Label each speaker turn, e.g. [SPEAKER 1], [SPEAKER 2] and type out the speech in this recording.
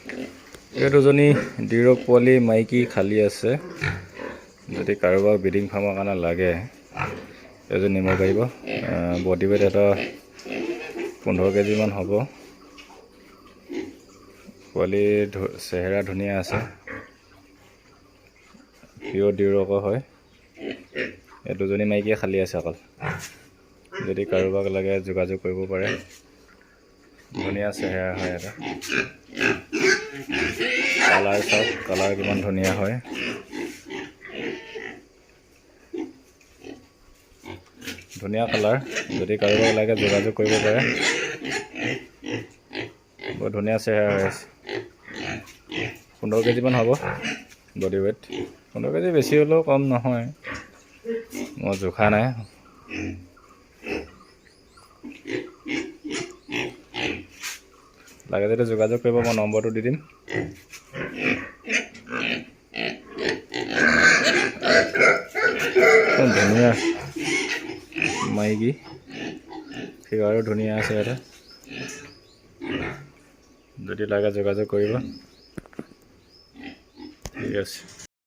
[SPEAKER 1] এই দুজনী ডিৰক পোৱালি মাইকী খালী আছে। যদি কাৰোবাক ব্ৰিডিং ফাৰ্মৰ কাৰণে লাগে এযোৰ নিব পাৰিব। বডি ৱেট এটা 15 কেজিমান হ'ব। পোৱালি চেহেৰা ধুনীয়া আছে, পিয়'ৰ ডিৰকৰ হয়। এই দুজনী মাইকীয়ে খালী আছে অকল। যদি কাৰোবাক লাগে যোগাযোগ কৰিব পাৰে। ধুনীয়া চেহেৰা হয় এটা। কালাৰ চাওক, কালাৰ কিমান ধুনীয়া হয়। ধুনীয়া কালাৰ, যদি কাৰোবাক লাগে যোগাযোগ কৰিব পাৰে। বৰ ধুনীয়া চেহেৰা হৈ আছে। 15 কেজিমান হ'ব বডি ৱেট। 15 কেজি বেছি হ'লেও কম নহয়, মই জোখা নাই। লাগে যদি যোগাযোগ কৰিব, মই নম্বৰটো দি দিম। ধুনীয়া মাইকী, ফিগাৰো ধুনীয়া আছে এটা। যদি লাগে যোগাযোগ কৰিব। ঠিক আছে।